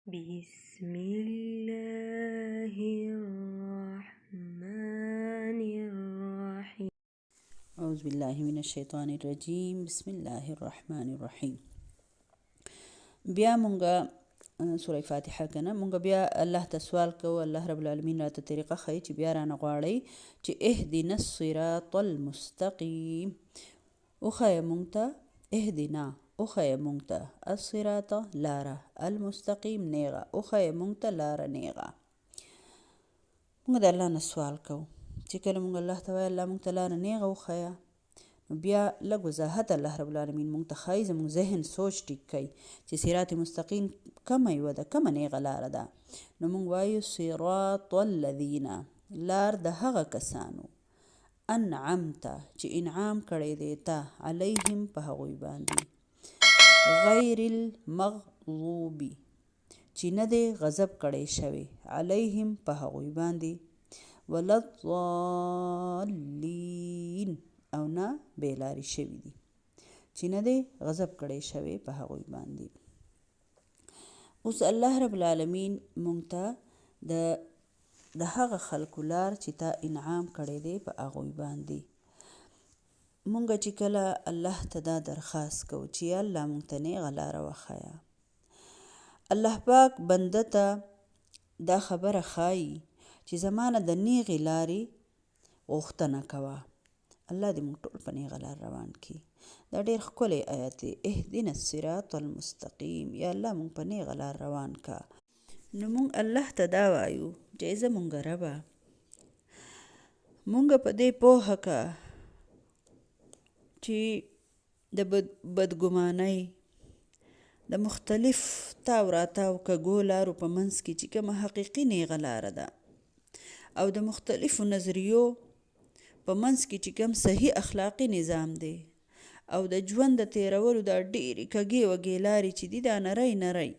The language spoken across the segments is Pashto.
بسم الله الرحمن الرحيم. أعوذ بالله من الشیطان الرجیم. بسم الله الرحمن الرحیم. بیا مونږه سوره فاتحه کنه مونږ بیا الله ته سوال کوو. الله رب العالمین راته طریقه ښیي چې بیا رانه غواړئ چې اهدنا الصراط المستقیم. وښیه مونږ ته اهدنا، وښیه مونږ ته الصراط لاره، المستقیم نیغه، وښیه مونږ ته لاره نیغه. مونږ د الله نه سوال کوو چې کله مونږ الله ته وایو الله مونږ ته لاره نیغه وښیه، نو بیا لږ وضاحت الله رب العالمین مونږ ته ښایي، زموږ ذهن سوچ ټیک کوي چې صراط مستقیم کومه یوه ده، کومه نیغه لاره ده. نو مونږ وایو صراط الذین، لار د هغه کسانو، انعمته چې انعام کړی دی تا، علیهم په هغوی باندې، غیر المغضوب چې نه دی غضب کړی شوی، علیهم په هغوی باندې، ولا الضالین او نه بیلاری شوي دي، چې نه دی غضب کړی شوی په هغوی باندې. اوس الله رب العالمین مونږ ته د هغه خلکو لار چې تا انعام کړی دی په هغوی باندې، مونږ چې کله الله ته دا درخواست کوو چې یا الله مونږ ته نیغه لاره وښیه، الله پاک بنده ته دا خبره ښایي چې زما نه د نیغې لارې غوښتنه کوه. الله دې موږ ټول په نیغه لار روان کړي. دا ډېر ښکلی آیت دی، اهدنا الصراط المستقیم، یا الله موږ په نیغه لار روان کا. نو موږ الله ته دا وایو چې زموږ ربه موږ په دې پوهه که چې د بدګمانۍ د مختلف تاو راتاو کږو لارو په منځ کې چې کومه حقیقي نیغه لاره ده، او د مختلفو نظریو په منځ کې چې کوم صحیح اخلاقي نظام دی، او د ژوند د تیرولو دا ډېرې کږې وږې لارې چې دي، دا نری نری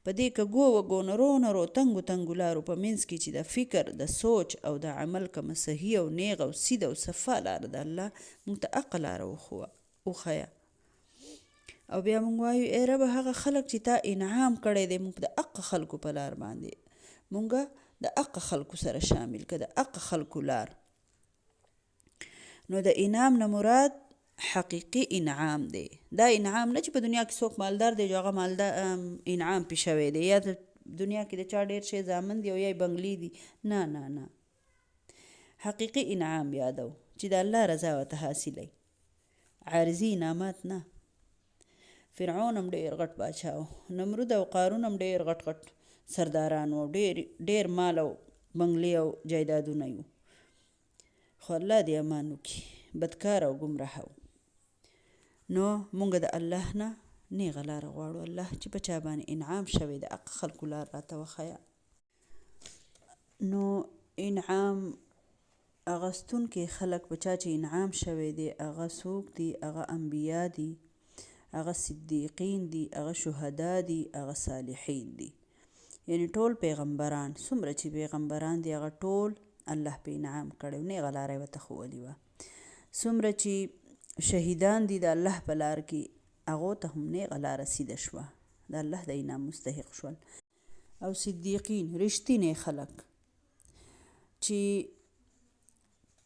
په دې کږو وږو نرو نرو تنګو تنګو لارو په منځ کې چې د فکر، د سوچ او د عمل کومه صحیح او نیغه او سیده او صفا لاره ده، الله موږ ته حقه لاره وښیه. او بیا موږ وایو ای ربه هغه خلک چې تا انعام کړی دی موږ د حق خلکو په لار باندې، موږ د حق خلکو سره شامل که، د حق خلکو لار. نو د انعام نه مراد حقیقي انعام دی. دا انعام نه چې په دنیا کې څوک مالدار دی جو هغه مالدار انعام پې شوی دی، یا د دنیا کې د چا ډېر شی زامن دی او یا بنګلې دي، نه نه نه، حقیقي انعام یادو چې د الله رضا ورته حاصلی، عارضي انعامات نه. فرعون هم ډېر غټ باچا و، نمرود او قارون هم ډېر غټ غټ سرداران و، ډېر مال او بنګلې او جایدادونه یو، خو الله دې امان وکړي، بدکار او ګمراه و. نو مونږ د الله نه نیغه لاره غواړو، الله چې په چا باندې انعام شوی د حق خلکو لار راته وښیه. نو انعام اغستونکي خلک په چا چې انعام شوی دی هغه څوک دي؟ هغه انبیا دي، هغه صدیقین دي، هغه شهدا دي، هغه صالحین دي، یعنی ټول پیغمبران، څومره چې پیغمبران دي هغه ټول الله په انعام کړی، نیغه لاره یې ورته ښودلې وه. څومره چې شهیدان دي د الله په لار کې هغو ته هم نیغه لاره سیده شوه، د الله د انعام مستحق شول. او صدیقین رښتینی خلک چې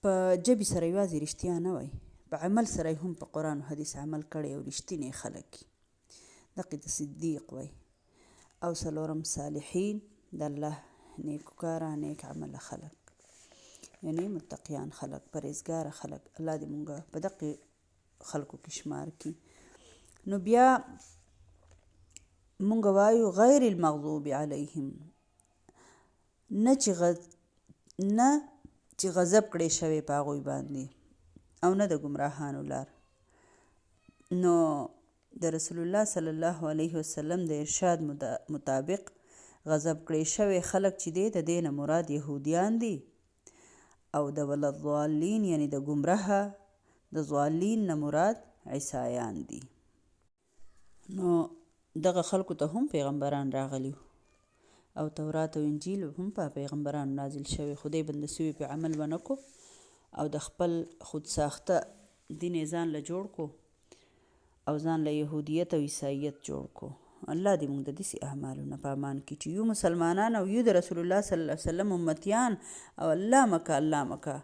په ژبې سره یوازې رښتیا نه وایي، په عمل سره هم په قرآن و حدیث عمل کړی او رښتینی خلک دغې ته صدیق وایي. او څلورم صالحین د الله نیکوکاره نیک عمله خلک، یعنی متقیان خلک، پرهیزګاره خلک، الله دې مونږ په دغې خلکو کې شمار کړي. نو بیا مونږ وایو غیر المغضوب علیهم، نه چې غضب کړی شوی په هغوی باندې، او نه د ګمراهانو لار. نو د رسول الله صلی الله علیه وسلم د ارشاد مطابق غضب کړی شوی خلک چې دی د دې نه مراد یهودیان دي، او د ولضالین یعنی د ګمراه د ضالین نه مراد عیسایان دي. نو دغه خلکو ته هم پیغمبران راغلي او تورات او انجیل هم په پیغمبرانو نازل شوی، خدای بنده سوي په عمل ونه کو او د خپل خود ساخته دین ځان له جوړ کو او ځان له یهودیت او عیسایت جوړ کو. الله دې موږ د داسې اعمالو نه په امان کړي چې یو مسلمانان او یو د رسول الله صلی الله علیه وسلم امتیان او الله مکه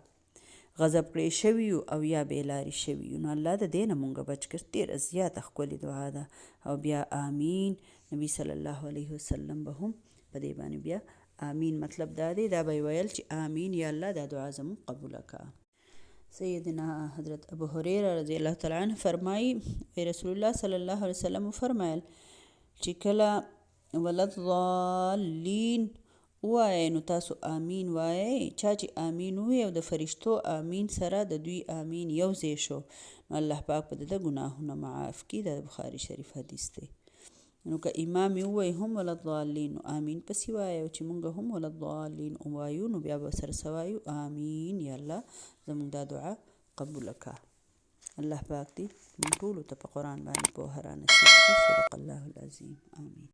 غضب کړی شوي یو او یا بېلارې شوي یو، نو الله د دې نه موږ بچ کړي. ډېره زیاته ښکلې دعا ده. او بیا آمین، نبي صلی الله علیه وسلم به هم په دې باندې بیا آمین مطلب دا دی، دا به یې ویل چې آمین یا الله دا دعا زموږ قبوله کړه. سیدنا حضرت ابو هریره رضی الله تعالی عنه فرمایي رسول الله صلی الله علیه وسلم فرمایل چې کله ولضالین ووایئ نو تاسو آمین وایئ. چا چې آمین ووایي او د فرشتو آمین سره د دوی آمین یو ځای شو نو الله پاک به د ګناهونه معاف کړي. دا د بخاري شریف حدیث دی. نو که امام یې ووایي هم ولضالین نو آمین پسې وایئ، او چې موږ هم ولضالین ووایو نو بیا به سره څه وایو آمین یا الله زموږ دا دعا قبوله کړه. الله پاک دې موږ ټولو ته په قرآن باندې پوهه رانصیب کړي. صدق الله العظیم. آمین.